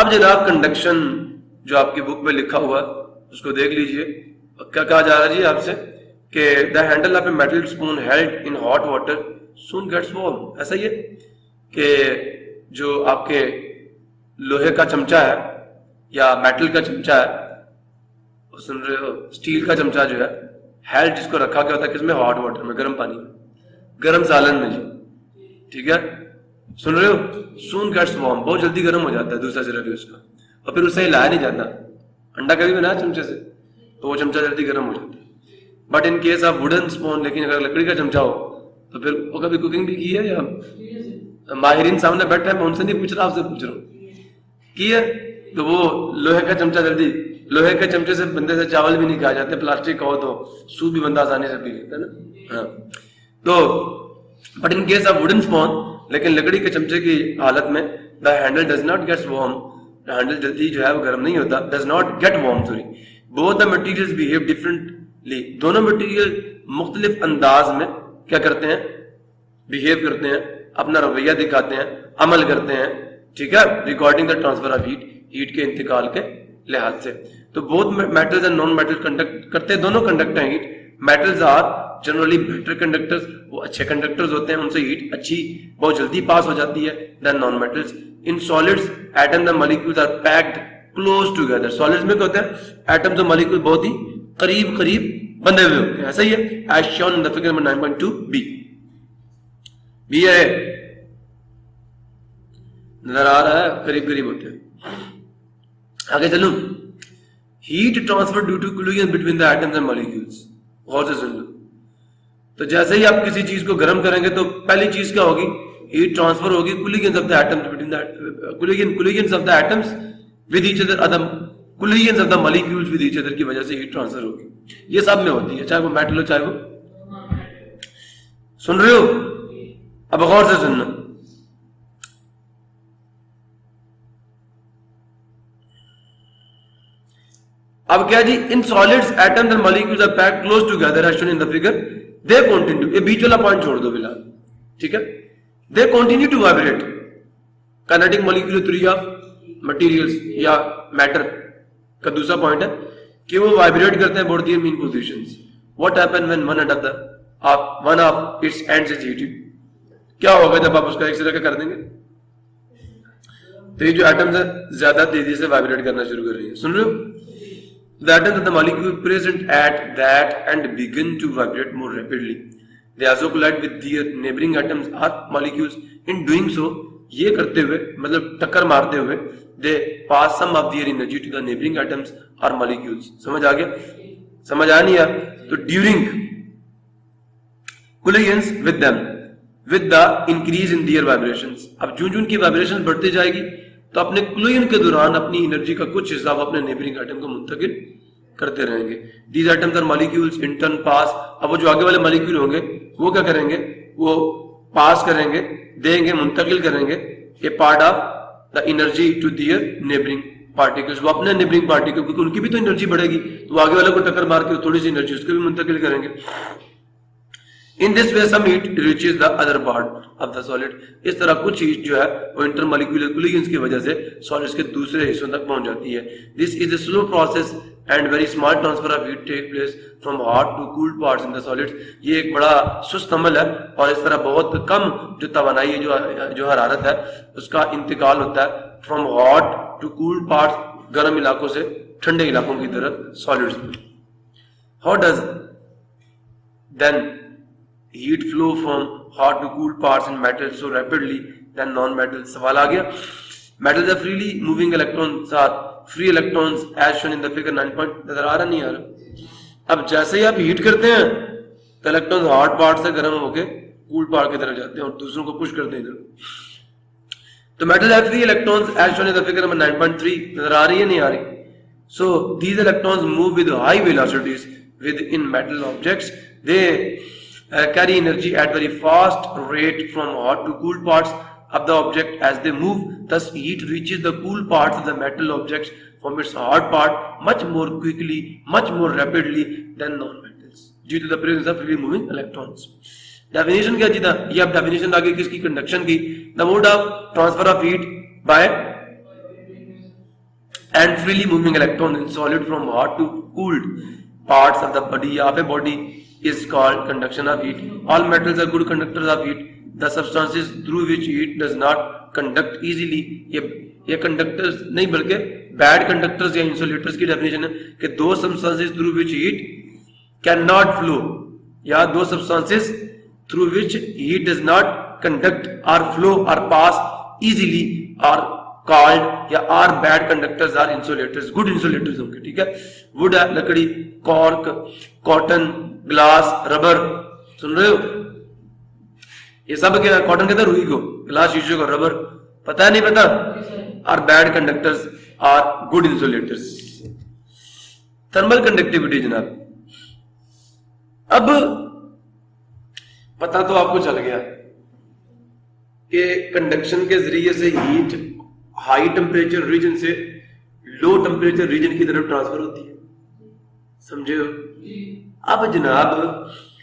अब जनाब कंडक्शन जो आपकी बुक में लिखा हुआ है उसको देख लीजिए। क्या कहा जा रहा है जी आपसे कि the handle of a metal spoon held in hot water soon gets warm. ऐसा ही है कि जो आपके लोहे का चमचा है या मेटल का चमचा है, सुन रहे हो, स्टील का चमचा जो है हेल्ड जिसको रखा गया होता है किसमें, हॉट वाटर में, गर्म पानी में, गर्म सालन में जी, ठीक है, सुन रहे हो, सून गेट्स वार्म, बहुत जल्दी गर्म हो जाता है दूसरा सिरा भी उसका, और फिर उससे हिलाया नहीं जाता। अंडा कभी बनाया चमचे से तो वो चमचा जल्दी गर्म हो जाता है। But in case of wooden spoon, लेकिन अगर लकड़ी का चमचा हो तो फिर वो कभी कुकिंग भी की है या माहिरीन सामने बैठा है, मैं उनसे नहीं पूछ रहा, आपसे पूछ रहा हूँ की है, तो वो लोहे का चमचा जल्दी, लोहे के चमचे से बंदे से चावल भी नहीं खाए जाते, प्लास्टिक का हो तो सूप भी बंदा आसानी से पी लेता है ना। हाँ, तो but in case of wooden spoon, लेकिन लकड़ी के चमचे की हालत में the handle does not gets warm, handle जल्दी जो है वो गर्म नहीं होता, does not get warm, sorry, both the materials behave differently, दोनों मटेरियल मुख्तलिफ अंदाज में क्या करते हैं, बिहेव करते हैं, अपना रवैया दिखाते हैं, अमल करते हैं, ठीक है, regarding the transfer of heat, heat के इंतकाल के लिहाज से। तो both metals and non metal conduct करते हैं, दोनों कंडक्ट हैं heat. Metals are generally better conductors, वो अच्छे कंडक्टर्स होते हैं, उनसे हीट अच्छी बहुत जल्दी पास हो जाती है than non metals. In solids atom the molecules are packed close together, solids में क्या होता है, एटम्स और मॉलिक्यूल बहुत ही करीब करीब बंधे हुए होते हैं, ऐसा ही है, as shown in the figure number 9.2 B है, नजर आ रहा है, करीब करीब होते हैं। आगे चलूं, heat transfer due to collision between the atoms and molecules, गौर से सुन लो। तो जैसे ही आप किसी चीज को गर्म करेंगे तो पहली चीज क्या होगी, हीट ट्रांसफर होगी, collision of the atoms between the collision of the atoms with each other, other collision of the molecules with each other की वजह से हीट ट्रांसफर होगी। ये सब में होती है, चाहे वो मेटल हो चाहे वो, सुन रहे हो, अब गौर से सुनना। अब क्या जी, in solids atoms and molecules are packed close together as shown in the figure, they continue, ये बीच वाला पॉइंट छोड़ दो फिलहाल, ठीक है, they continue to vibrate, kinetic molecular theory of materials या मैटर का दूसरा पॉइंट है कि वो वाइब्रेट करते हैं about their mean positions. What happen when one of its ends is heated, क्या होगा जब आप उसका एक सिरा कर देंगे, तो ये जो एटम्स है ज्यादा तेजी से वाइब्रेट करना शुरू कर रही है, सुन रहे हो। The atoms of the molecule present at that and begin to vibrate more rapidly. They also collide with their neighboring atoms or molecules. In doing so, ये करते हुए मतलब टक्कर मारते हुए, they pass some of their energy to the neighboring atoms or molecules. समझ आ गया, समझ आ नहीं यार, तो during collisions with them, with the increase in their vibrations, अब जूं जूं की वाइब्रेशन बढ़ती जाएगी तो अपने कोलिजन के दौरान अपनी एनर्जी का कुछ हिस्सा अपने नेबरिंग एटम को मुंतकिल करते रहेंगे। These atoms or molecules in turn pass, अब वो जो आगे वाले मॉलिक्यूल होंगे वो क्या करेंगे, वो पास करेंगे, देंगे, मुंतकिल करेंगे a part of the energy to their neighbouring particles, वो अपने नेबरिंग पार्टिकल, क्योंकि उनकी भी तो एनर्जी बढ़ेगी, तो आगे वाले को टक्कर मार के थोड़ी सी एनर्जी उसको भी मुंतकिल करेंगे। In this way, some heat reaches the other part of the solid. इस तरह कुछ हीट जो है वो इंटरमॉलिक्यूलर कोलिजन्स की वजह से सॉलिड्स के दूसरे हिस्सों तक पहुंच जाती है। This is a slow process and very small transfer of heat take place from hot to cooled parts in the solids. ये एक बड़ा सुस्त अमल है और इस तरह बहुत कम जो तवानाई जो हरारत है उसका इंतकाल होता है from hot to cooled parts, गर्म इलाकों से ठंडे इलाकों की तरफ सॉलिड्स में। How does then heat flow from hot to cool parts in metals so rapidly than non-metals? सवाल आ गया। Metals are freely moving electrons are free electrons as shown in the figure 9 point, नजर आ रहा नहीं आ रहा। अब जैसे ही आप हीट करते हैं तो इलेक्ट्रॉन्स हॉट पार्ट से गर्म होके कूल पार्ट की तरफ जाते हैं और दूसरों को पुश करते हैं इधर। तो metal have free electrons as shown in the figure number 9.3, नजर आ रही है नहीं आ रही। So these electrons move with high velocities within metal objects. They carry energy at very fast rate from hot to cool parts of the object as they move. Thus heat reaches the cool parts of the metal objects from its hot part much more quickly, much more rapidly than non-metals due to the presence of freely moving electrons. Definition क्या जीता, ये अब definition आगे किसकी, conduction की। The mode of transfer of heat by and freely moving electron in solid from hot to cooled parts of the body of a body is called conduction of heat. All metals are good conductors of heat. The substances through which heat does not conduct easily, ये conductors नहीं बल्कि bad conductors या insulators की definition है कि दो substances through which heat can not flow, या दो substances through which heat does not conduct और फ्लो और पास इजीली और कॉल्ड या are bad conductors are insulators, good insulators होंगे, ठीक है। वुड है लकड़ी, कॉर्क, कॉटन, ग्लास, रबर, सुन रहे हो, ये सब क्या है? कॉटन कहता है रुई को, ग्लास शीशे को, रबर पता है नहीं पता, are bad conductors are good insulators. Thermal conductivity जनाब, अब पता तो आपको चल गया कि कंडक्शन के जरिए से हीट हाई टेम्परेचर रीजन से लो टेम्परेचर रीजन की तरफ ट्रांसफर होती है, समझे हो। अब जनाब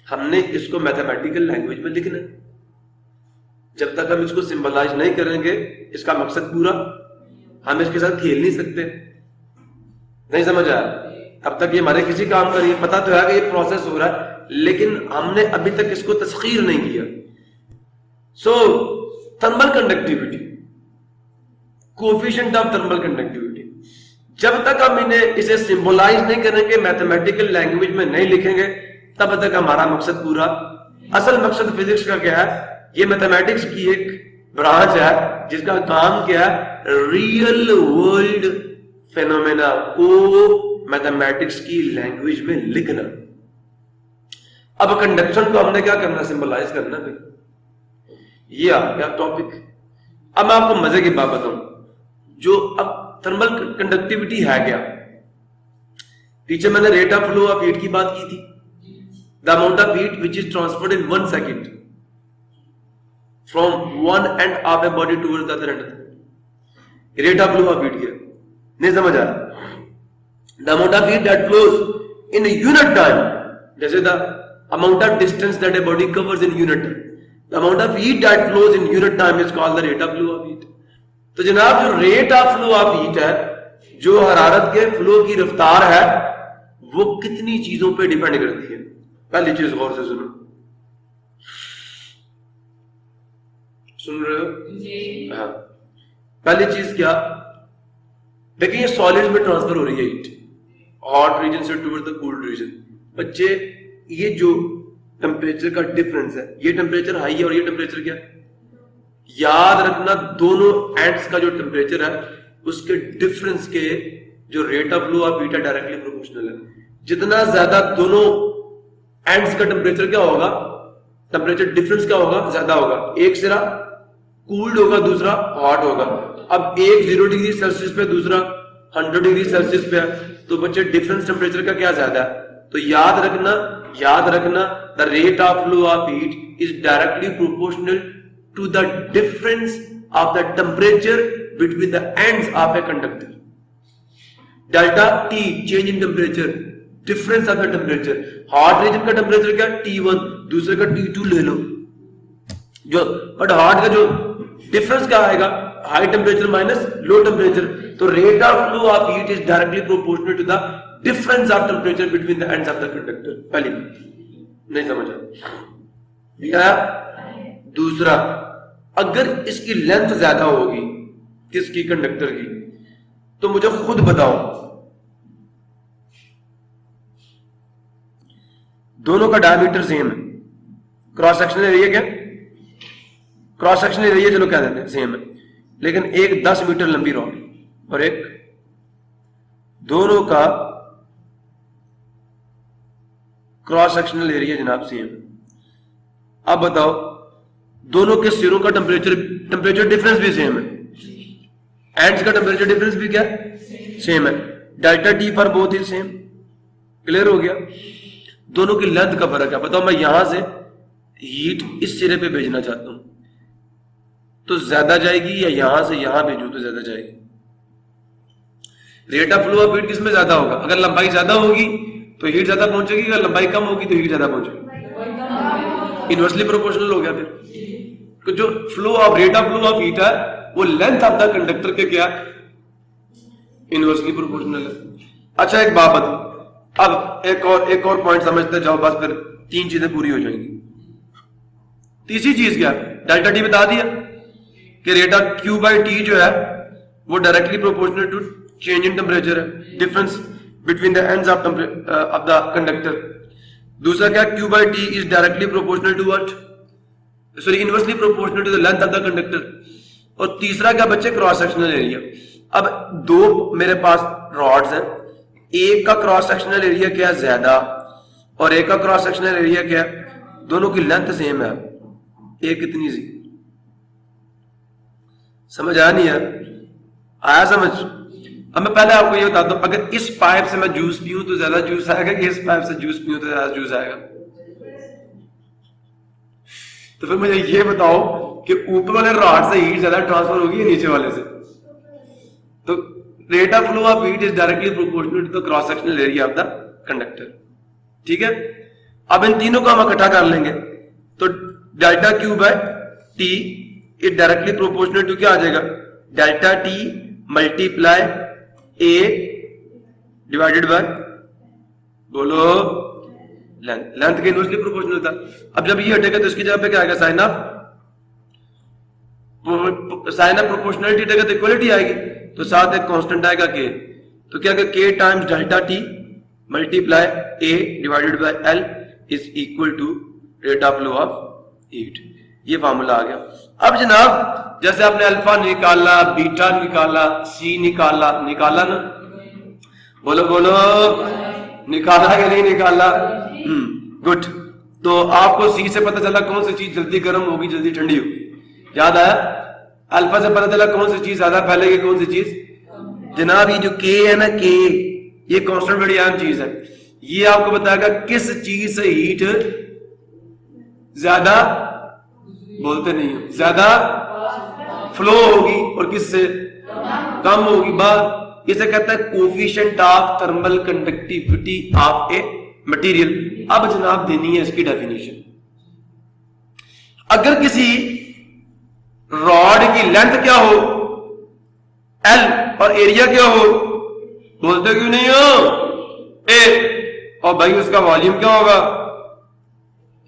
हमने इसको मैथमेटिकल लैंग्वेज में लिखना, जब तक हम इसको सिंबलाइज नहीं करेंगे इसका मकसद पूरा, हम इसके साथ खेल नहीं सकते, नहीं समझ आया, तब तक ये हमारे किसी काम का नहीं। पता तो है कि ये प्रोसेस हो रहा है, लेकिन हमने अभी तक इसको तस्खीर नहीं किया। So thermal conductivity, coefficient of thermal conductivity, जब तक हम इसे सिंबलाइज नहीं करेंगे, मैथमेटिकल लैंग्वेज में नहीं लिखेंगे, तब तक हमारा मकसद पूरा। असल मकसद फिजिक्स का क्या है? ये मैथमेटिक्स की एक ब्रांच है जिसका काम क्या है? रियल वर्ल्ड फेनोमेना को मैथमेटिक्स की लैंग्वेज में लिखना। अब कंडक्शन को हमने क्या करना? सिंबलाइज करना। ये आ गया टॉपिक। अब मैं आपको मजे की बात बताऊं, जो अब थर्मल कंडक्टिविटी है क्या, पीछे मैंने rate of flow of heat की बात की थी, the amount of heat which is transferred in 1 second from one end of a body towards the other end. Rate of flow of heat here. नहीं समझ आ रहा? The amount of heat that flows in a unit time, जैसे the amount of distance that a body covers in unit time, the amount of heat that flows in unit time is called the rate of flow of heat. तो जनाब जो rate of flow of heat है, जो हरारत के flow की रफ्तार है, वो कितनी चीजों पे डिपेंड करती है। पहली चीज गौर से सुनो, सुन रहे हो? हाँ, पहली चीज क्या? देखिए ये सॉलिड में ट्रांसफर हो रही है हीट, हॉट रीजन से टुवर्ड द कूल्ड रीजन। बच्चे ये जो टेम्परेचर का डिफरेंस है, ये टेम्परेचर हाई है और ये टेम्परेचर क्या है? याद रखना, दोनों एंड्स का जो टेम्परेचर है उसके डिफरेंस के जो rate of flow of heat है डायरेक्टली प्रोपोर्शनल है। जितना ज्यादा दोनों एंड्स का टेम्परेचर क्या होगा, टेम्परेचर डिफरेंस क्या होगा, ज्यादा होगा। एक सिरा कूल्ड होगा, दूसरा हॉट होगा। अब एक 0 डिग्री सेल्सियस पे, दूसरा 100 डिग्री सेल्सियस पे है, तो बच्चे डिफरेंस टेम्परेचर का क्या ज्यादा है? तो याद रखना the rate of flow of heat is directly proportional to the difference of the temperature between the ends of a conductor. Delta T change in temperature, difference of the temperature. Hot region का temperature क्या? T1, दूसरे का T2 ले लो, जो but hot का जो difference क्या आएगा? High temperature minus low temperature. तो rate of flow of heat is directly proportional to the difference of temperature between the ends of the conductor. पहली नहीं समझा? दूसरा, अगर इसकी लेंथ ज्यादा होगी, किसकी? कंडक्टर की, तो मुझे खुद बताओ, दोनों का डायमीटर सेम है, क्रॉस सेक्शनल एरिया क्या? क्रॉस सेक्शनल एरिया चलो क्या देते हैं, सेम है, लेकिन एक 10 मीटर लंबी रॉड और एक, दोनों का क्रॉस सेक्शनल एरिया जनाब सेम। अब बताओ, दोनों के सिरों का टेम्परेचर डिफरेंस भी सेम है, एंड्स का टेम्परेचर डिफरेंस भी क्या सेम है, delta T for both is same. Clear हो गया? दोनों की लेंथ का फर्क है। बताओ मैं यहां से हीट इस सिरे पे भेजना चाहता हूं तो ज्यादा जाएगी, या यहां से यहां भेजूं तो ज्यादा जाएगी? Rate of flow of heat किसमें ज्यादा होगा? अगर लंबाई ज्यादा होगी तो हीट ज्यादा पहुंचेगी, अगर लंबाई कम होगी तो हीट ज्यादा पहुंचेगी। इनवर्सली प्रोपोर्शनल हो गया। फिर जो flow of rate of flow of heat है वो लेंथ ऑफ द कंडक्टर के क्या इनवर्सली प्रोपोर्शनल है। अच्छा एक बात बताओ, अब एक और पॉइंट समझते जाओ, बस फिर 3 चीजें पूरी हो जाएंगी। तीसरी चीज क्या, डेल्टा टी बता दिया कि rate of Q by T जो है वो directly proportional to change in temperature है, difference between the ends of the conductor. दूसरा क्या, Q by T is directly proportional to what, sorry inversely proportional to the length of the conductor. और तीसरा क्या बच्चे, क्रॉस सेक्शनल एरिया। अब 2 मेरे पास rods हैं, एक का क्रॉस सेक्शनल एरिया क्या है ज्यादा और एक का क्रॉस सेक्शनल एरिया क्या है, दोनों की लेंथ सेम है, एक कितनी सी, समझ आया नहीं है, आया समझ। अब मैं पहले आपको ये बता दूं, अगर इस पाइप से मैं जूस पीऊं तो ज्यादा जूस आएगा कि इस पाइप से जूस पीऊं तो ज्यादा जूस आएगा? तो फिर मुझे ये बताओ कि ऊपर वाले रॉड से हीट ज्यादा ट्रांसफर होगी या नीचे वाले से? तो rate of flow of heat is directly proportional to the cross sectional area of the conductor. ठीक है, अब इन तीनों को हम इकट्ठा कर लेंगे तो delta Q by T is directly proportional to क्या आ जाएगा, delta T multiply A divided by, बोलो, लेंथ के इनवर्सली प्रोपोर्शनल था। अब जब ये हटेगा तो इसकी जगह पे क्या आएगा, साइन ऑफ प्रोपोर्शनलिटी हटेगा तो इक्वलिटी आएगी, तो साथ एक कांस्टेंट आएगा के, तो क्या K times delta T multiply A divided by L is equal to rate of flow of heat. ये फार्मूला आ गया। अब जनाब जैसे आपने अल्फा निकाला, बीटा निकाला, सी निकाला ना, बोलो बोलो, निकाला या नहीं निकाला? गुड। तो आपको सी से पता चला कौन सी चीज जल्दी गर्म होगी जल्दी ठंडी होगी, याद आया? अल्फा से पता चला कौन सी चीज ज्यादा फैलेगी कौन सी चीज, जनाब ये जो के है ना, के ये कांस्टेंट बड़ी अहम चीज है, ये आपको बताएगा किस चीज से हीट ज्यादा, बोलते नहीं हो, ज्यादा फ्लो होगी और किससे कम होगी। बात इसे कहता है coefficient of thermal conductivity of a material. अब जनाब देनी है इसकी डेफिनेशन। अगर किसी रॉड की लेंथ क्या हो एल और एरिया क्या हो, बोलते क्यों नहीं हो ए, और भाई उसका वॉल्यूम क्या होगा,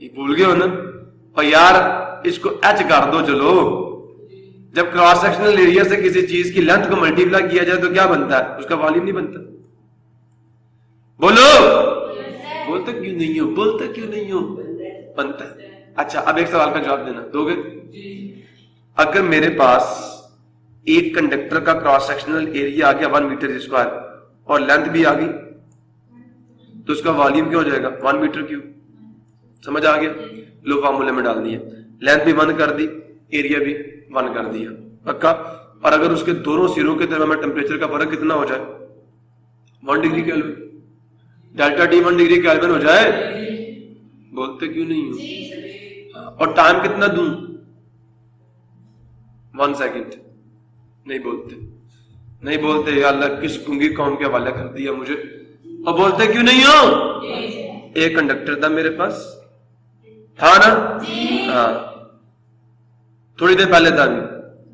ये भूल गए हो ना? और यार इसको एच कर दो, चलो जब क्रॉस सेक्शनल एरिया से किसी चीज की लेंथ को मल्टीप्लाई किया जाए तो क्या बनता है, उसका वॉल्यूम नहीं बनता। बोलो, बोलते क्यों नहीं हो, बोलते क्यों नहीं हो, बनता है। अच्छा अब एक सवाल का जवाब देना, दोगे? अगर मेरे पास एक कंडक्टर का क्रॉस सेक्शनल एरिया आ गया 1 मीटर स्क्वायर और लेंथ भी आ गई, तो उसका वॉल्यूम क्या हो जाएगा, 1 मीटर क्यूब। समझ आ गया? लो फार्मूले में डाल दिया, लेंथ भी 1 कर दी, एरिया भी 1 कर दिया, पक्का। और अगर उसके दोनों सिरों के दरमियान टेम्परेचर का फर्क कितना हो जाए, 1 degree kelvin, delta T 1 degree kelvin हो जाए, बोलते क्यों नहीं हो? और टाइम कितना दूं, 1 सेकेंड। नहीं बोलते, नहीं बोलते, या अल्लाह किस गुंगी कौम के हवाले कर दिया मुझे। और बोलते क्यों नहीं हो? एक कंडक्टर था मेरे पास, था ना? हाँ, थोड़ी देर पहले था, अभी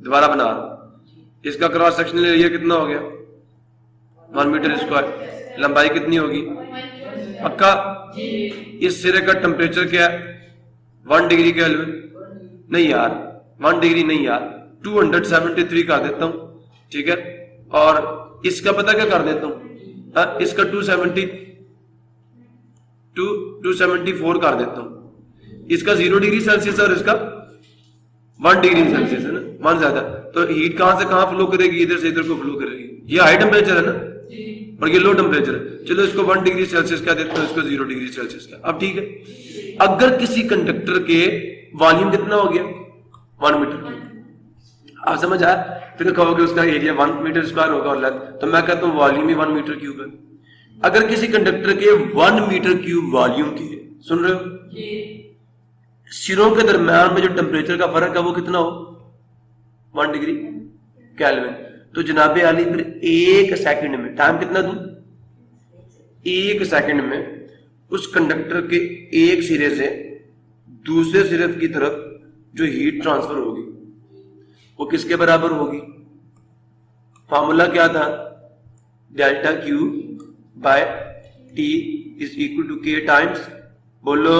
दोबारा बना रहा। इसका क्रॉस सेक्शनल एरिया कितना हो गया, 1 मीटर स्क्वायर। लंबाई कितनी होगी, पक्का? इस सिरे का टेम्परेचर क्या है, 1 डिग्री केल्विन। नहीं यार 1 डिग्री नहीं यार, 273 कर देता हूं, ठीक है। और इसका पता क्या कर देता हूं, इसका 274 कर देता हूं। इसका 0 डिग्री सेल्सियस और इसका 1 डिग्री सेल्सियस है ना, 1 ज्यादा। तो हीट कहां से कहां फ्लो करेगी, इधर से इधर को फ्लो करेगी। ये हाई टेम्परेचर है ना और ये लो टेम्परेचर है। चलो इसको 1 डिग्री सेल्सियस क्या देता हूं, इसको 0 डिग्री सेल्सियस का। अब ठीक है, अगर किसी कंडक्टर के वॉल्यूम कितना हो गया, 1 मीटर, आप समझ आया? फिर कहोगे उसका एरिया 1 मीटर स्क्वायर होगा और लेंथ, तो मैं कहता हूं वॉल्यूम ही 1 मीटर क्यूब है। अगर किसी कंडक्टर के 1 मीटर क्यूब वॉल्यूम के, सुन रहे हो, सिरों के दरम्यान में जो टेम्परेचर का फर्क है वो कितना हो, 1 डिग्री केल्विन। तो जनाबे आली फिर 1 सेकंड में, टाइम कितना दूं, 1 सेकंड में उस कंडक्टर के एक सिरे से दूसरे सिरे की तरफ जो हीट ट्रांसफर होगी वो किसके बराबर होगी? फार्मूला क्या था, delta Q by T is equal to K times, बोलो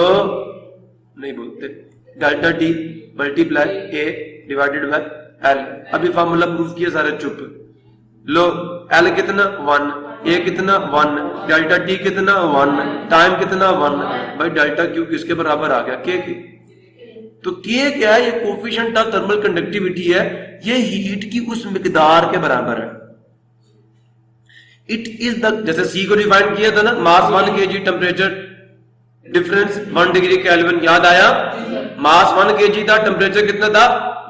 नहीं बोलते, delta T multiply A divided by L. अभी फार्मूला प्रूफ किया सारे चुप लो। एल कितना 1, ए कितना 1, डेल्टा टी कितना 1, टाइम कितना 1, भाई डेल्टा क्यू किसके बराबर आ गया, के। तो के क्या है, ये कोफिशिएंट ऑफ थर्मल कंडक्टिविटी है, ये हीट की उस मिकदार के बराबर है। इट इज द, जैसे सी को डिफाइन किया था ना, मास 1 kg, temperature difference 1 degree kelvin, याद आया? मास 1 kg था, टेम्परेचर कितना था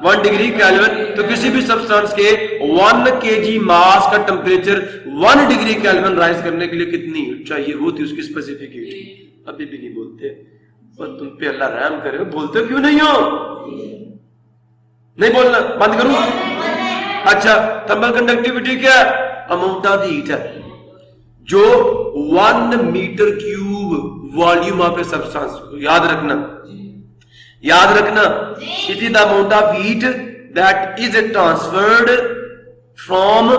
1 डिग्री केल्विन। तो किसी भी सब्सटेंस के 1 kg मास का टेम्परेचर 1 डिग्री केल्विन राइज करने के लिए कितनी हीट चाहिए, वो थी उसकी स्पेसिफिक हीट। अभी भी नहीं बोलते, और तुम पे अल्लाह रहम करे, बोलते क्यों नहीं हो? नहीं बोलना, बंद करूं? अच्छा, थर्मल कंडक्टिविटी क्या है? अमाउंट ऑफ हीट है जो 1 metre cube volume of a substance, याद रखना, याद रखना, it is the amount of heat that is transferred from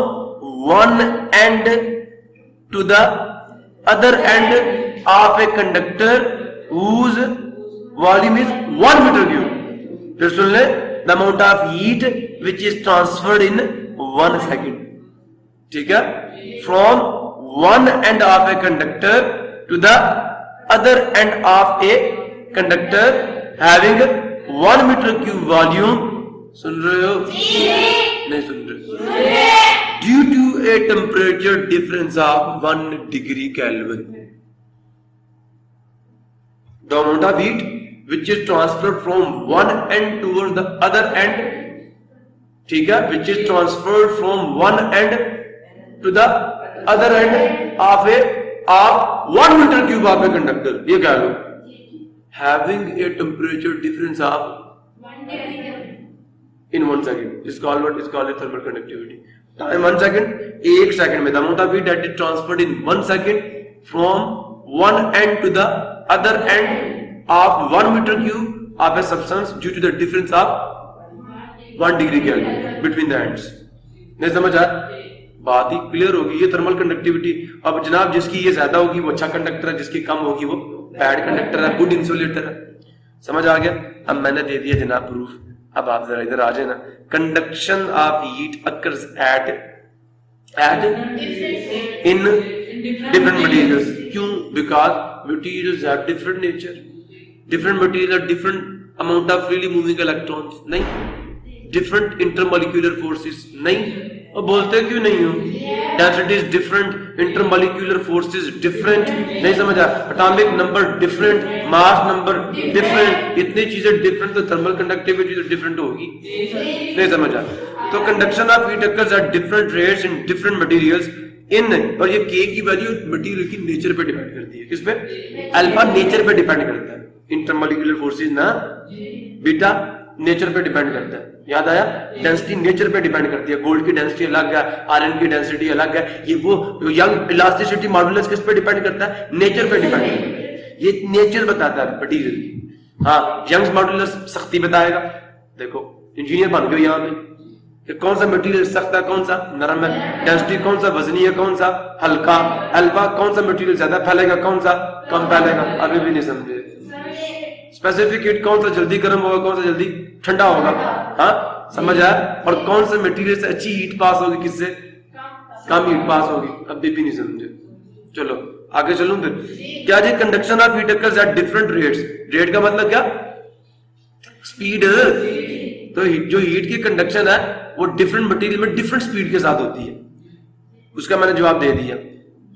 one end to the other end of a conductor whose volume is 1 meter cube। फिर सुन ले, the amount of heat which is transferred in 1 second, ठीक है, from one end of a conductor to the other end of a conductor having 1 meter cube volume। सुन रहे हो? नहीं सुन रहे? Due to a temperature difference of 1 degree Kelvin, the amount of heat which is transferred from one end towards the other end, ठीक है, which is transferred from one end to the other end of 1 meter cube of a conductor, ये क्या लो, having a temperature difference of in 1 second is called what? Is called a thermal conductivity। time 1 second, 1 second में the amount of heat that is transferred in 1 second from one end to the other end of 1 meter cube of a substance due to the difference of 1 degree Kelvin between the ends। नहीं समझ आया? बात ही clear होगी, ये thermal conductivity. अब जनाब जिसकी ये ज्यादा होगी वो अच्छा कंडक्टर है, जिसकी कम होगी वो बैड कंडक्टर है, गुड इंसुलेटर है। समझ आ गया? अब मैंने दे दिया जनाब प्रूफ, अब आप जरा इधर आ जाए ना। Conduction of heat occurs at in different materials. क्यों? Because materials have different nature, different materials have different amount of freely moving electrons, नहीं, different intermolecular forces, नहीं, और बोलते क्यों नहीं हो? density is different, intermolecular forces different, नहीं समझा? atomic number different, mass number different, इतनी चीजें different, तो thermal conductivity तो different होगी, नहीं समझा? तो conduction of heat occurs at different rates in different materials इन, और ये के की वैल्यू मटेरियल की नेचर पे डिपेंड करती है। किस पे? अल्फा नेचर पे डिपेंड करता है, इंटरमोलिकुलर फोर्सेस ना, बीटा नेचर पे डिपेंड करता है। याद आया? डेंसिटी नेचर पे डिपेंड करती है, गोल्ड की डेंसिटी अलग है, आयरन की डेंसिटी अलग है, ये वो यंग इलास्टिसिटी मॉडुलस किस पे डिपेंड करता है? नेचर पे डिपेंड करता है, ये नेचर बताता है मटेरियल की। हाँ, यंग्स मॉडुलस सख्ती बताएगा। देखो इंजीनियर बन गए यहाँ पे, कौन सा मटेरियल सख्त है, कौन सा नरम है, डेंसिटी कौन सा वजनी है, कौन सा हल्का, अल्फा कौन सा मटेरियल ज्यादा फैलेगा, कौन सा कम फैलेगा, अभी भी नहीं समझे। स्पेसिफिक हीट कौन सा जल्दी गर्म होगा, कौन सा जल्दी ठंडा होगा, हाँ समझ आया? और कौन से मटेरियल से अच्छी हीट पास होगी, किससे कम हीट पास होगी, अभी भी नहीं समझे। चलो आगे चलूं फिर। क्या जी? Conduction of heat occurs at different rates. Rate का मतलब क्या? स्पीड। तो जो हीट की कंडक्शन है वो डिफरेंट मटेरियल में डिफरेंट स्पीड के साथ होती है, उसका मैंने जवाब दे दिया।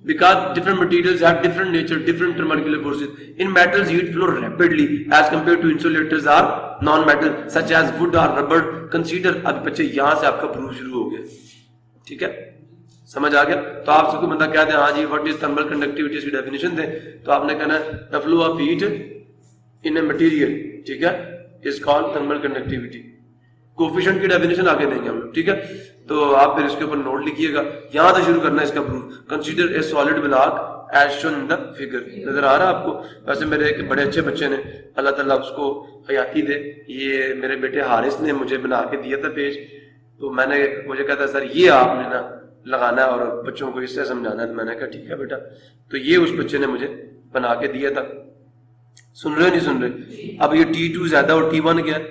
because different materials have different nature, different intermolecular forces. In metals, heat flow rapidly as compared to insulators or non-metal such as wood or rubber. Consider, अब बच्चे यहाँ से आपका प्रूफ शुरू हो गया, ठीक है, समझ आ गया? तो आप सबको बंदा कहते हैं हाँ जी व्हाट इज थर्मल कंडक्टिविटी, इसकी डेफिनेशन दे, तो आपने कहना the flow of heat in a material, ठीक है, is called thermal conductivity. Coefficient की डेफिनेशन आगे देंगे हम लोग, ठीक है? तो आप फिर इसके ऊपर नोट लिखिएगा, यहां से शुरू करना है इसका proof. Consider a solid block as shown in the figure. नजर आ रहा है आपको? वैसे मेरे एक बड़े अच्छे बच्चे ने, अल्लाह ताला उसको हयाती दे, ये मेरे बेटे हारिस ने मुझे बना के दिया था पेज, तो मैंने, मुझे कहता सर ये आपने ना लगाना है और बच्चों को इससे समझाना है। तो मैंने कहा ठीक है बेटा। तो ये उस बच्चे ने मुझे बना के दिया था। सुन रहे नहीं सुन रहे? अब ये T2 ज्यादा और T1 क्या है,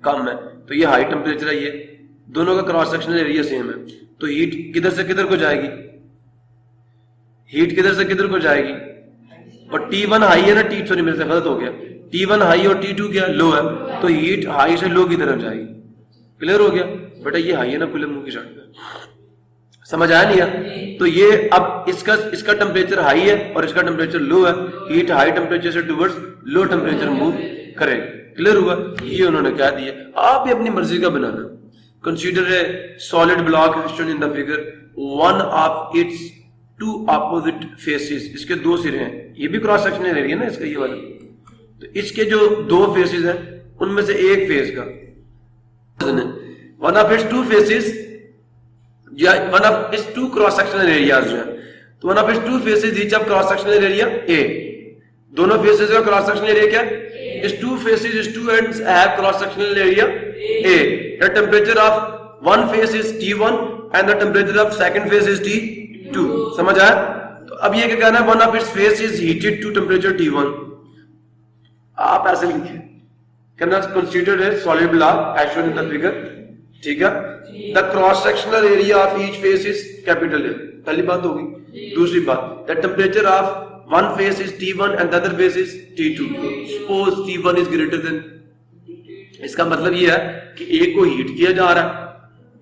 कम है, तो ये हाई टेम्परेचर है, ये दोनों का क्रॉस सेक्शनल एरिया सेम है। तो हीट किधर से किधर को जाएगी, हीट किधर से किधर को जाएगी, और T1 हाई है ना, सॉरी मेरे से गलत हो गया, T1 हाई और T2 क्या लो है, तो हीट हाई से लो की तरफ जाएगी। क्लियर हो गया बेटा? ये हाई है ना खुले मुंह की शर्ट पे, समझ आया नहीं है? तो ये अब इसका टेम्परेचर हाई है और इसका टेम्परेचर लो है, हीट हाई टेम्परेचर से टुवर्ड्स लो टेम्परेचर मूव करेगी। क्लियर हुआ? ये उन्होंने कह दिया, आप भी अपनी मर्जी का बनाना। Consider a solid block shown in the figure, one of its two opposite faces, इसके दो सिरे हैं, ये भी क्रॉस सेक्शनल एरिया ना इसका ये वाला, तो इसके जो दो फेसेस हैं उनमें से एक फेस का one of its two faces या one of its two cross sectional areas जो है, तो one of its two faces each of cross sectional area A, दोनों फेसेस का क्रॉस सेक्शनल एरिया क्या है? Is two faces, is two ends have cross sectional area A. The temperature of one face is T1 and the temperature of second face is T2. समझ आया? तो अब ये क्या कहना है? One of its face is heated to temperature T1. आप ऐसे लिखिए, कहना consider a solid block as shown in the figure. ठीक है? The cross sectional area of each face is capital A. पहली बात होगी। दूसरी बात, the temperature of one face is T1 and the other face is T2. Suppose T1 is greater than, इसका मतलब ये है कि एक को हीट किया जा रहा है,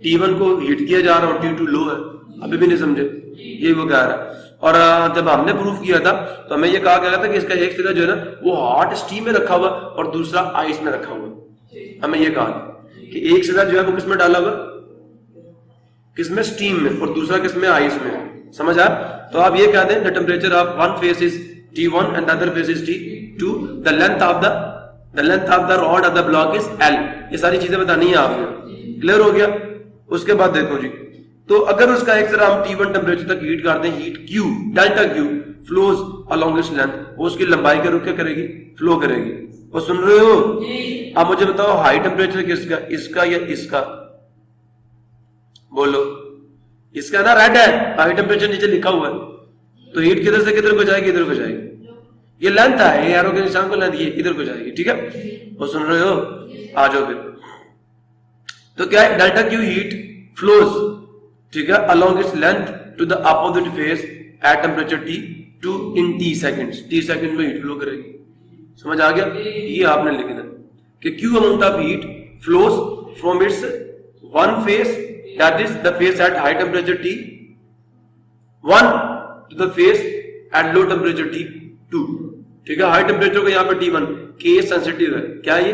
T1 को हीट किया जा रहा है और T2 लो है। अभी भी नहीं समझे? ये वो कह रहा है। और जब हमने प्रूफ किया था तो हमें ये कहा गया था कि इसका एक सिरा जो है ना वो हॉट स्टीम में रखा हुआ और दूसरा आइस में रखा हुआ। हमें ये कहा कि एक सिरा जो है वो किसमें डाला हुआ, किसमें? स्टीम में, और दूसरा किसमें? आइस में। समझ आया? तो आप ये कह दें the temperature of one face is T1 and the other face is T2, the length of the rod of the block is L। ये सारी चीजें बतानी है आपने। क्लियर हो गया? उसके बाद देखो जी, तो अगर उसका एक सिरा हम T1 टेम्परेचर तक हीट कर दें, heat Q, delta Q flows along its length, वो उसकी लंबाई के रुख क्या करेगी? फ्लो करेगी। वो सुन रहे हो? आप मुझे बताओ हाई टेम्परेचर किसका, इसका या इसका? बोलो। इसका ना रेड है, हाई टेम्परेचर नीचे लिखा हुआ है, तो हीट किधर से किधर को जाएगी? इधर को जाएगी। ये लेंथ है, एरो के निशान को लेंथ, ये इधर को जाएगी। ठीक है? वो सुन रहे हो? आ जाओ फिर। तो क्या है? डेल्टा क्यू हीट फ्लोज, ठीक है, along its length to the opposite face at temperature T2 in T seconds. T second में हीट फ्लो करेगी। समझ आ गया? ये आपने लिखना कि Q amount of heat flows from its one face, that is the face at high temperature T1 to the face at low temperature T2। ठीक है? हाई टेम्परेचर को यहाँ पे T1 केस सेंसिटिव है। क्या ये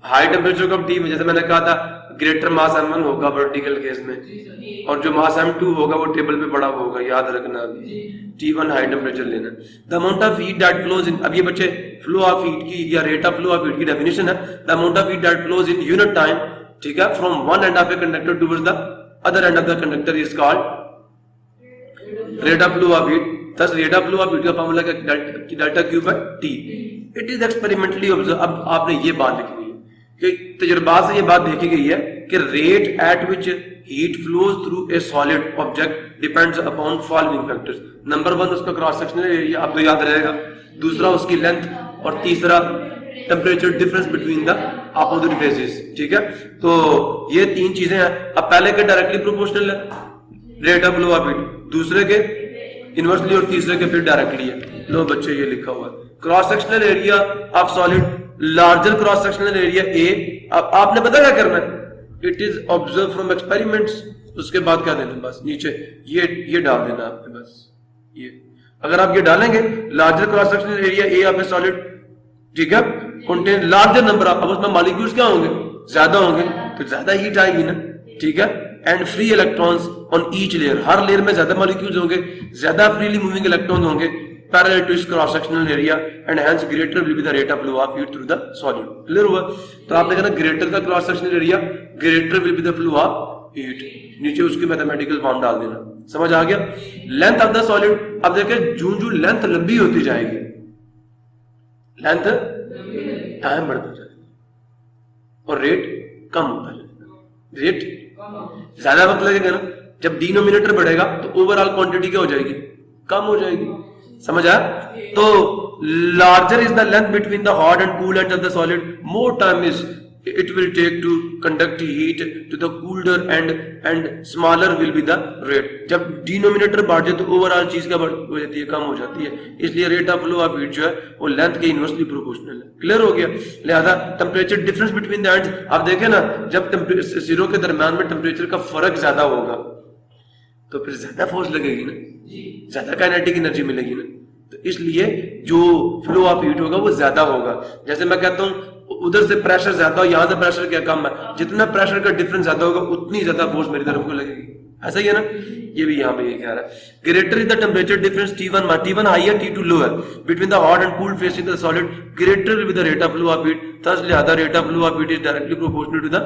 हाई टेम्परेचर का T, जैसे मैंने कहा था ग्रेटर मास M1 होगा वर्टिकल केस में, और जो मास M2 होगा वो टेबल पे पड़ा होगा, याद रखना। T1 हाई टेम्परेचर लेना। The amount of heat that flows इन, अब ये बच्चे फ्लो ऑफ हीट की या rate of flow of heat की डेफिनेशन है। The amount of heat that flows in unit time, ठीक है, from one and of a conductor towards the other end of the conductor is called rate of flow of heat. Thus rate of flow of heat का formula क्या? Delta Q by T. It is experimentally observe. अब आपने ये बात लिखनी है कि तजुर्बात से ये बात देखी गई है कि rate at which heat flows through a solid object depends upon following factors. Number one उसका क्रॉस सेक्शनल एरिया, आपको याद रहेगा, दूसरा उसकी लेंथ, और तीसरा temperature difference between the opposite faces. ठीक है? तो ये तीन चीजें हैं। अब पहले के डायरेक्टली प्रोपोर्शनल है rate of flow of heat, दूसरे के इनवर्सली और तीसरे के फिर डायरेक्टली है। लो बच्चे ये लिखा हुआ है cross sectional area of solid, larger cross sectional area ए। अब आपने पता क्या करना है? It is observe from experiments. उसके बाद क्या देना? बस नीचे ये डाल देना आपने, बस ये। अगर आप ये डालेंगे larger cross sectional area A of a solid, ठीक है, कंटेन लार्जर नंबर ऑफ, अब उसमें मॉलिक्यूल्स क्या होंगे? ज्यादा होंगे, तो ज्यादा हीट आएगी ना। ठीक है? And free electrons on each layer, हर लेयर में ज्यादा मॉलिक्यूल्स होंगे, ज्यादा फ्रीली मूविंग इलेक्ट्रॉन्स होंगे parallel to its cross sectional area, and hence greater will be the rate of flow of heat through the solid. Clear हुआ? तो आपने कहना ग्रेटर का cross sectional area, greater will be the flow of heat. नीचे उसकी mathematical form डाल देना। समझ आ गया? लेंथ ऑफ द सॉलिड, अब देखिए जूं लेंथ लंबी होती जाएगी, लेंथ टाइम बढ़ता जाएगा और रेट कम होता जाएगा। रेट ज्यादा वक्त लगेगा ना, जब डिनोमिनेटर बढ़ेगा तो ओवरऑल क्वांटिटी क्या हो जाएगी, कम हो जाएगी। समझ आया? तो larger is the length between the hot and cool end of the solid, more time is it will take to conduct heat to the cooler and smaller will be the rate। जब denominator बढ़ जाए तो overall चीज क्या हो जाती है, कम हो जाती है। इसलिए rate of flow of heat जो है वो लेंथ के इनवर्सली प्रोपोर्शनल है। क्लियर हो गया? लिहाजा temperature difference between the ends, आप देखें ना, जब सिरों के दरम्यान में टेम्परेचर का फर्क ज्यादा होगा तो फिर ज्यादा फोर्स लगेगी ना, ज्यादा काइनेटिक एनर्जी मिलेगी ना, तो इसलिए जो फ्लो ऑफ हीट होगा वो ज्यादा होगा। जैसे मैं कहता हूँ उधर से प्रेशर ज्यादा हो, यहां से प्रेशर क्या कम है, जितना प्रेशर का डिफरेंस ज्यादा होगा उतनी ज्यादा फोर्स मेरी तरफ को लगेगी। ऐसा ही है ना, ये भी यहाँ पे ये कह रहा है। Greater is the temperature difference T1 T1 high है, T2 लो है, between the hot and cooled face in the solid, greater with the rate of flow of heat, thus लिहाजा rate of flow of heat is directly proportional to the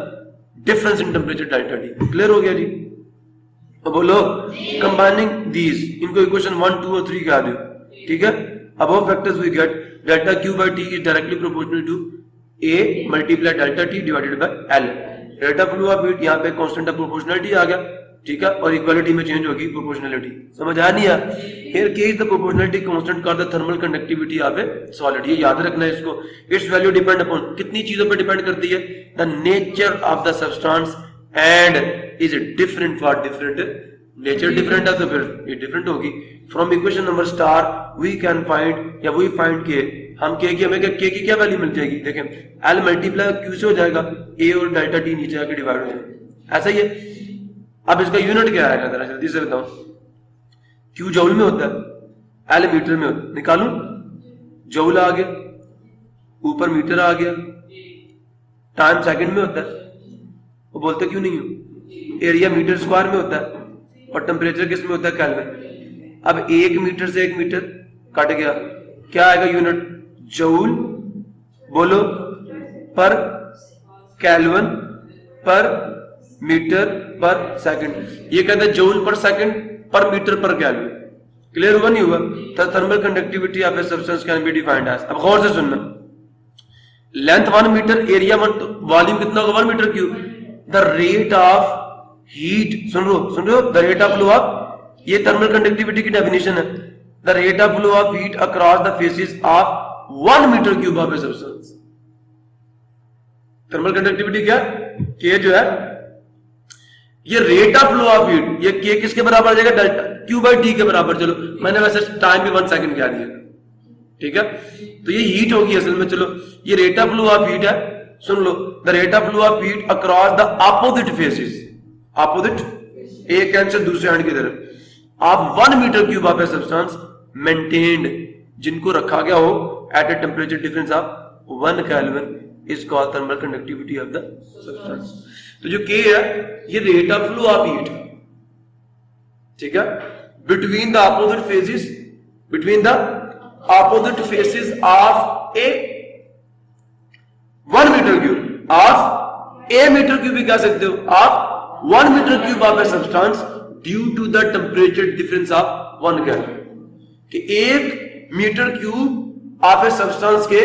difference in temperature delta T। Clear हो गया जी? अब बोलो combining these, इनको equation 1, 2 और 3 कह दो, ठीक है। Above factors we get delta Q by T is directly proportional to A multiply delta T divided by L। Rate of flow of heat यहाँ पे कांस्टेंट ऑफ प्रोपोर्शनलिटी आ गया, ठीक है, और इक्वालिटी में चेंज होगी प्रोपोर्शनलिटी। समझ आ नहीं आ? Here K is the proportionality constant का the thermal conductivity of a solid, ये याद रखना है इसको। इट्स वैल्यू डिपेंड अपॉन, कितनी चीजों पे डिपेंड करती है, the nature of the substance and is different for different nature. Different है तो फिर ये डिफरेंट होगी। From equation number star we can find या वी फाइंड के, हम के की हमें के की क्या वैल्यू मिल जाएगी, देखें L मल्टीप्लाई Q से हो जाएगा, A और डेल्टा T नीचे आके डिवाइड हो जाएगा। ऐसा ही है। अब इसका यूनिट क्या आएगा जरा जल्दी से बताओ। Q जूल में होता है, L मीटर में होता है, निकालूं? जूल आ गया, ऊपर मीटर आ गया, टाइम सेकंड में होता है, वो बोलते क्यों नहीं हो, एरिया मीटर स्क्वायर में होता है, और टेम्परेचर किस में होता है, केल्विन। अब 1 मीटर से 1 मीटर कट गया, क्या आएगा यूनिट, जूल बोलो पर केल्विन पर मीटर पर सेकंड। ये कहते हैं जूल पर सेकंड पर मीटर पर केल्विन। क्लियर हुआ नहीं हुआ? तो thermal conductivity of a substance can be defined as, अब गौर से सुनना, लेंथ 1 मीटर, एरिया 1, तो वॉल्यूम कितना होगा 1 metre cube. The rate of heat, सुन रहे हो, the rate of flow of, ये थर्मल कंडक्टिविटी की डेफिनेशन है, the rate of flow of heat across the faces of 1 metre cube of a substance. Thermal conductivity क्या, K जो है, ये rate of flow of heat, ये K किसके बराबर आ जाएगा, डेल्टा Q by T के बराबर। चलो मैंने वैसे टाइम भी 1 सेकंड कह दिया, ठीक है, तो ये हीट होगी असल में। चलो ये rate of flow of heat है, सुन लो, the rate of flow of heat across the opposite faces, opposite एक एंड से दूसरे एंड की तरफ, आप 1 metre cube of a substance maintained, जिनको रखा गया हो at a temperature difference of 1 kelvin, is called thermal conductivity of the substance. तो जो के है ये rate of flow of heat, ठीक है, between the opposite faces, between the opposite faces of a 1 metre cube of a meter cube भी कह सकते हो, of 1 metre cube of a substance due to the temperature difference of 1 kelvin. कि 1 metre cube of a substance के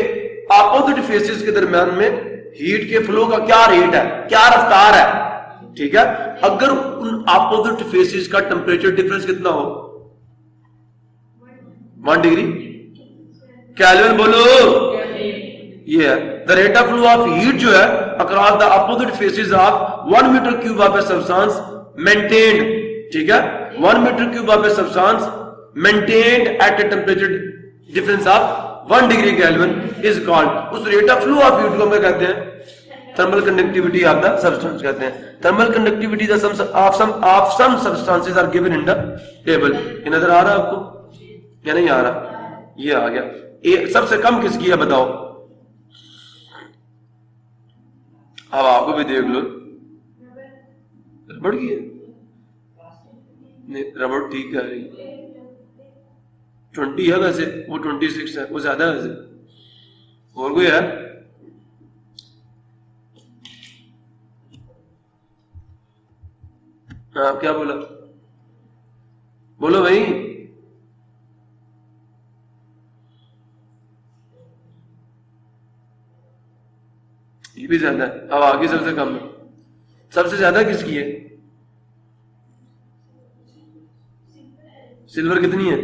opposite faces के दरमियान में heat के फ्लो का क्या रेट है, क्या रफ्तार है, ठीक है। अगर उन अपोजिट फेसेस का टेम्परेचर डिफरेंस कितना हो, 1 डिग्री केल्विन, बोलो ये है the rate of flow of heat जो है across the opposite faces of 1 metre cube of a substance maintained, ठीक है, 1 metre cube of a substance maintained at a temperature difference of 1 degree kelvin is called, उस rate of flow of heat को हम क्या कहते हैं, thermal conductivity of the substance कहते हैं। Thermal conductivity of some substances are given in the table. ये नजर आ रहा है आपको या नहीं आ रहा, ये आ गया। सबसे कम किसकी है बताओ, अब आपको भी देख लो, रबड़ की है, नहीं रबड़ ठीक है, 20 है वैसे, वो 26 है, वो ज्यादा है वैसे। और कोई है, हाँ क्या बोला, बोलो भाई, ये भी ज्यादा है। अब आगे सबसे कम है, सबसे ज्यादा किसकी है, सिल्वर कितनी है?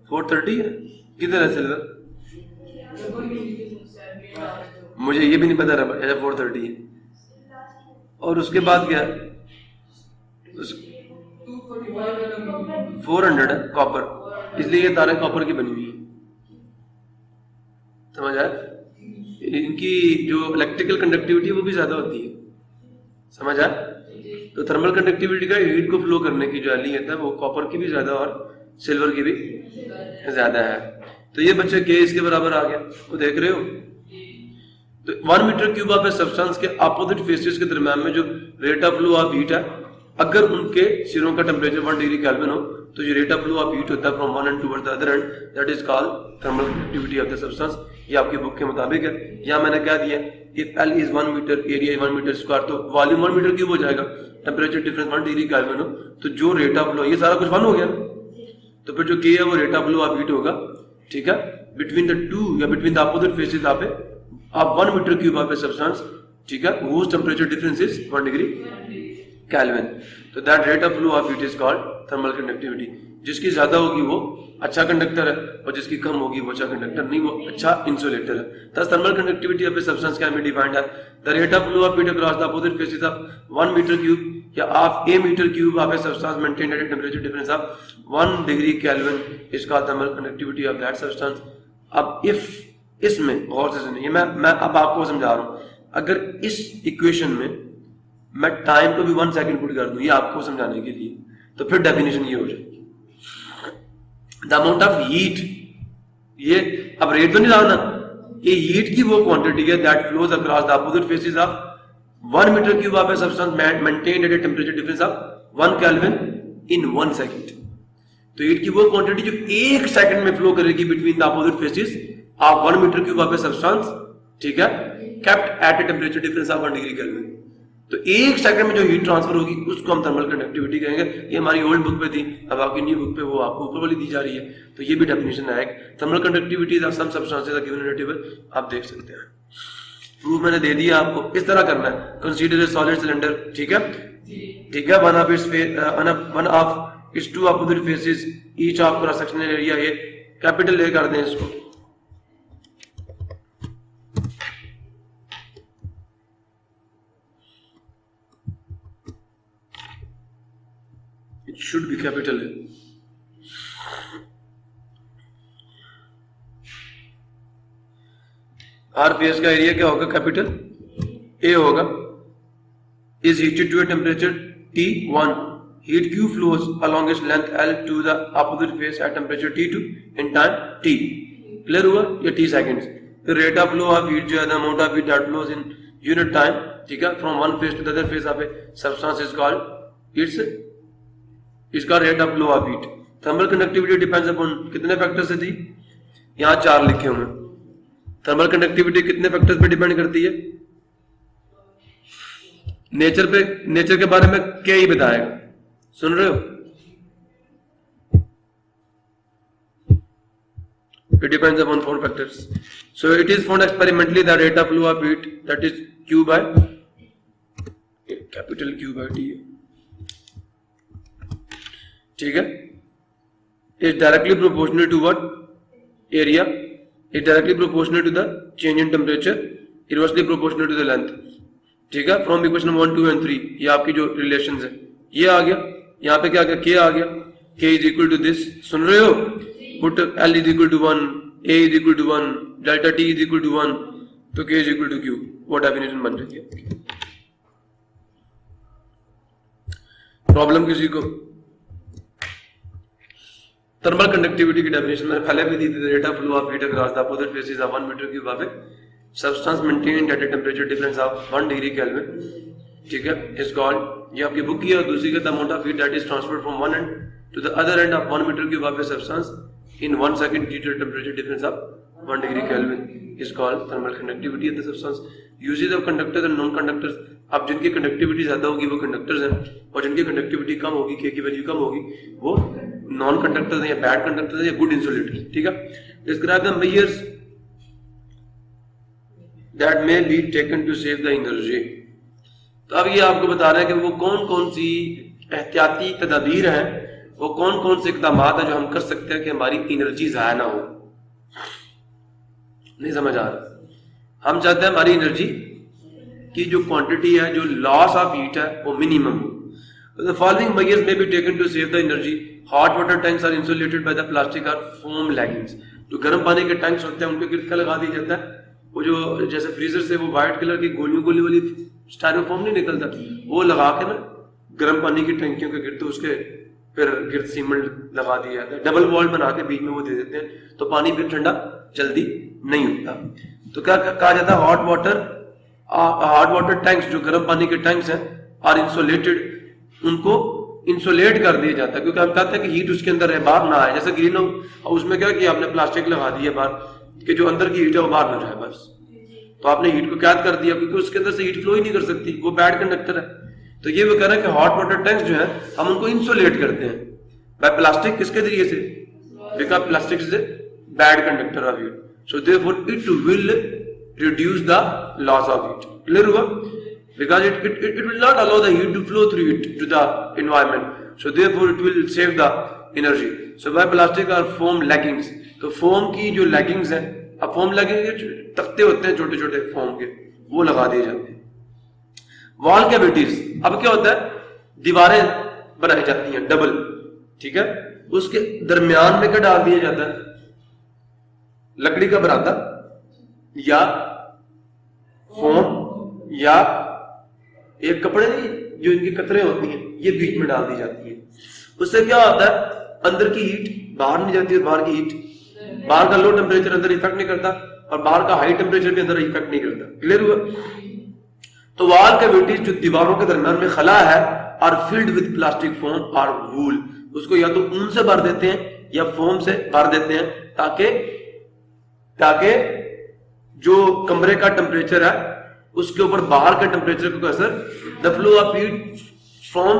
430 है। किधर है सिल्वर? मुझे ये भी नहीं पता रहा। अच्छा 430 है। और उसके बाद क्या है? 400 है कॉपर, इसलिए ये तारें कॉपर की बनी हुई है। समझ आया? इनकी जो इलेक्ट्रिकल कंडक्टिविटी है वो भी ज्यादा होती है। समझ आया? तो थर्मल कंडक्टिविटी का हीट को फ्लो करने की जो एलियत है वो कॉपर की भी ज्यादा और सिल्वर की भी ज्यादा है। तो ये बच्चे के इसके बराबर आ गया, वो देख रहे हो। तो 1 metre cube of a substance के अपोजिट फेसेस के दरम्यान में जो rate of flow of heat है, अगर उनके सिरों का टेम्परेचर 1 डिग्री केल्विन हो तो जो rate of flow of heat होता है from one and towards the other and, that is called thermal conductivity of the substance. ये आपकी बुक के मुताबिक है। यहाँ मैंने क्या दिया, if L is 1 meter, area 1 meter square, तो वॉल्यूम 1 मीटर क्यूब हो जाएगा। टेम्परेचर डिफरेंस 1 डिग्री केल्विन हो तो जो रेट ऑफ फ्लो, ये सारा कुछ 1 हो गया। तो फिर जो K है वो rate of flow of heat होगा, ठीक है, बिटवीन द टू या between the opposite faces of 1 metre cube of a substance, ठीक है, whose temperature difference is 1 degree Kelvin. तो that rate of flow of heat is called thermal conductivity. जिसकी ज्यादा होगी वो अच्छा कंडक्टर है और जिसकी कम होगी वो अच्छा कंडक्टर नहीं, वो अच्छा इंसुलेटर है। Thus thermal conductivity of a substance can be defined as the rate of flow of heat across the opposite faces of 1 meter cube या of a meter cube of a substance maintained at a temperature difference of 1 degree Kelvin is called thermal conductivity of that substance. अब if इसमें गौर से सुनिए, मैं अब आपको समझा रहा हूं। अगर इस इक्वेशन में मैं टाइम को भी 1 सेकंड पुट कर दूं ये आपको समझाने के लिए, तो फिर डेफिनेशन ये हो जाएगी। द अमाउंट ऑफ हीट, ये अब रेट तो नहीं रहा ना, ये हीट की वो क्वांटिटी है that flows across the opposite faces of 1 metre cube of a substance maintained at a temperature difference of 1 kelvin in 1 second. तो हीट की वो क्वांटिटी जो 1 सेकंड में फ्लो करेगी between the opposite faces of 1 metre cube of a substance, ठीक है, kept at a temperature difference of 1 degree kelvin. तो 1 सेकंड में जो हीट ट्रांसफर होगी उसको हम थर्मल कंडक्टिविटी कहेंगे। ये हमारी ओल्ड बुक पे थी, अब आपकी न्यू बुक पे वो आपको ऊपर वाली दी जा रही है। तो ये भी डेफिनेशन है, thermal conductivity of some substances are given in a table, आप देख सकते हैं। प्रूफ मैंने दे दिया आपको, इस तरह करना है। कंसीडर ए सॉलिड सिलेंडर, ठीक है, ठीक है, one of its two opposite faces each of cross sectional area, ये कैपिटल ए कर दें इसको, should be capital A. R face का एरिया क्या होगा? कैपिटल ए होगा। Is heated to a temperature T1, heat Q flows along its length L to the opposite face at temperature T2 in time T। Clear हुआ? ये T seconds. फिर rate of flow of heat जो है, the amount of heat that flows in unit time, ठीक है, from one face to the other face of a substance is called its, इसका rate of flow of heat. Thermal conductivity depends upon कितने factor से थी? यहां 4 लिखे हुए। Thermal conductivity कितने फैक्टर्स पे डिपेंड करती है? नेचर पे, नेचर के बारे में क्या ही बताएगा, सुन रहे हो? It depends upon 4 factors. So it is found experimentally that rate of flow of heat, that is Q by capital Q by T, ठीक है, is directly proportional to what? Area. Is directly proportional to the change in temperature, inversely proportional to the length, ठीक है। From equation 1, 2 and 3 ये आपकी जो relation है ये आ गया। यहाँ पे क्या आ गया? K आ गया। K is equal to this, सुन रहे हो? Put L is equal to 1, A is equal to 1, delta T is equal to 1, तो K is equal to Q। वो डेफिनेशन बन रही है। प्रॉब्लम किसी को? थर्मल कंडक्टिविटी की डेफिनेशन मैंने पहले भी दी थी, rate of flow of heat across the opposite faces of 1 metre cube of a substance maintained at a temperature difference of 1 degree kelvin, ठीक है, इज कॉल्ड, ये आपकी बुक की है। और दूसरी का the amount of heat that is transferred from one end to the other end of 1 metre cube of a substance in 1 second due to temperature difference of 1 degree kelvin is called thermal conductivity of the substance. Uses of conductors and non conductors, अब जिनकी conductivity ज्यादा होगी वो conductors हैं, और जिनकी conductivity कम होगी, K की वैल्यू कम होगी, वो नॉन कंडक्टर्स हैं या बैड कंडक्टर्स हैं या गुड इंसुलेटर्स, ठीक है। Describe the measures that may be taken to save the energy. तो अब ये आपको बता रहे हैं कि वो कौन कौन सी एहतियाती तदाबीर हैं वो कौन कौन से इकदाम है जो हम कर सकते हैं कि हमारी एनर्जी जाया ना हो। नहीं समझ आ रहा? हम चाहते हैं हमारी एनर्जी की जो क्वांटिटी है, जो लॉस ऑफ हीट है, वो मिनिमम हो। The following measures may be taken to save the energy. Hot water tanks are insulated by the plastic or foam leggings. जो गर्म पानी के टैंक्स होते हैं उनके गिर्द क्या लगा दिया जाता है, वो जो जैसे फ्रीजर से वो व्हाइट कलर की गोली वाली स्टाइरोफोम नहीं निकलता, वो लगा के ना गर्म पानी की टंकियों के गिर्द उसके फिर गिर्द सीमेंट लगा दिया जाता है, डबल वॉल बना के बीच में वो दे देते हैं, तो पानी फिर ठंडा जल्दी नहीं होता। तो क्या कहा जाता है, हॉट वाटर टैंक्स जो गर्म पानी के टैंक्स हैं आर इंसुलेटेड, उनको इंसुलेट कर दिया जाता है, क्योंकि हम चाहते हैं कि हीट उसके अंदर है, बाहर ना आए। जैसे ग्रीन हाउस में क्या किया आपने, प्लास्टिक लगा दी है बाहर कि जो अंदर की हीट है वो बाहर ना जाए बस, तो आपने हीट को कैद कर दिया, क्योंकि उसके अंदर से हीट फ्लो ही नहीं कर सकती, वो बैड कंडक्टर है। तो ये वो कह रहे हैं कि हॉट वाटर टैंक्स जो है हम उनको इंसुलेट करते हैं बाय प्लास्टिक, किसके जरिए से, because plastic is a bad conductor of heat, so therefore it will reduce the loss of heat. Clear हुआ? Because it will not allow the heat to flow through it to the environment, so therefore it will save the energy. So by plastic or foam leggings, तो foam की जो leggings है, अब foam lagging तख्ते होते हैं छोटे छोटे फोम के, वो लगा दिए जाते हैं। वॉल कैविटीज, अब क्या होता है, दीवारें बनाई जाती हैं डबल, ठीक है, उसके दरमियान में क्या डाल दिया जाता है, लकड़ी का बरामदा या फोम या एक कपड़े जो इनकी कतरे होती हैं, ये बीच में डाल दी जाती है। उससे क्या होता है, अंदर की हीट बाहर नहीं जाती, और बाहर की हीट, बाहर का लो टेम्परेचर अंदर इफेक्ट नहीं करता, और बाहर का हाई टेम्परेचर भी अंदर इफेक्ट नहीं करता। क्लियर हुआ? तो वॉल कैविटीज जो दीवारों के दरमियान में खला है, are filled with plastic foam और वूल, उसको या तो ऊन से भर देते हैं या फोम से भर देते हैं, ताकि जो कमरे का टेम्परेचर है उसके ऊपर बाहर के टेम्परेचर को असर, the flow of heat from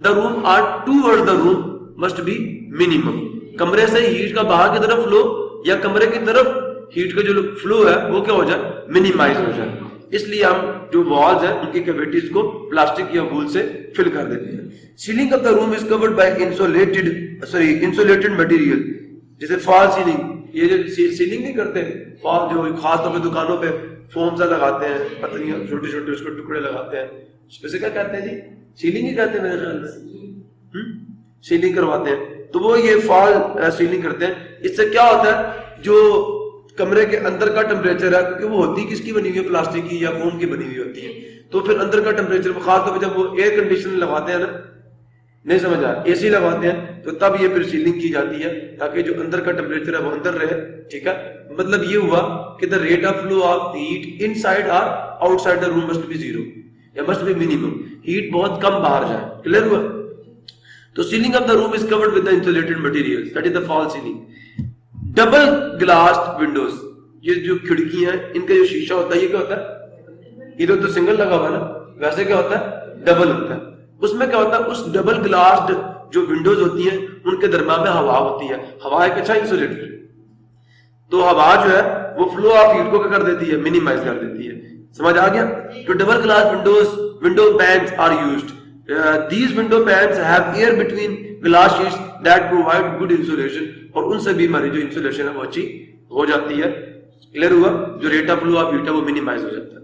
the room or towards the room must be minimum, कमरे से हीट का बाहर की तरफ फ्लो या कमरे की तरफ हीट का जो फ्लो है वो क्या हो जाए, मिनिमाइज हो जाए। इसलिए हम जो वॉल्स हैं उनकी कैविटीज को प्लास्टिक या वूल से फिल कर देते हैं। Ceiling of the room is covered by insulated material, जैसे फॉल सीलिंग, ये जो सीलिंग नहीं करते फॉल, जो खास तौर पे दुकानों पे फोम सा लगाते हैं, पतलियां छोटे छोटे उसको टुकड़े लगाते हैं, वैसे क्या कहते हैं जी, सीलिंग ही कहते हैं मेरे ख्याल में, सीलिंग करवाते हैं, तो वो ये फॉल सीलिंग करते हैं। इससे क्या होता है, जो कमरे के अंदर का टेम्परेचर है, क्योंकि वो होती किसकी बनी हुई है, प्लास्टिक की या फोम की बनी हुई होती है, तो फिर अंदर का टेम्परेचर, खासतौर पर जब वो एयर कंडीशनर लगाते हैं ना, नहीं समझ आया, एसी लगाते हैं, तो तब ये फिर सीलिंग की जाती है ताकि जो अंदर का टेम्परेचर है वो अंदर रहे। ठीक है, मतलब ये हुआ कि the rate of flow of heat inside और outside the room must be zero या मस्ट बी मिनिमम, हीट बहुत कम बाहर जाए। क्लियर हुआ? तो ceiling of the room is covered with the insulated material, that is the fall ceiling. Double glassed windows, ये जो खिड़की है इनका जो शीशा होता है, ये क्या होता है, इधर तो सिंगल लगा हुआ है ना, वैसे क्या होता है, डबल होता है। उसमें क्या होता है, उस डबल ग्लास्ड जो विंडोज होती हैं उनके दरमियान में हवा होती है, हवा एक अच्छा इंसुलेटर, तो हवा जो है वो फ्लो ऑफ हीट को क्या कर देती है, मिनिमाइज कर देती है। समझ आ गया? तो double glass window pans are used, these window pans have air between glass sheets that provide good insulation, और उनसे भी हमारी जो इंसुलेशन है वो अच्छी हो जाती है। क्लियर हुआ? जो rate of flow of heat है वो मिनिमाइज हो जाता है।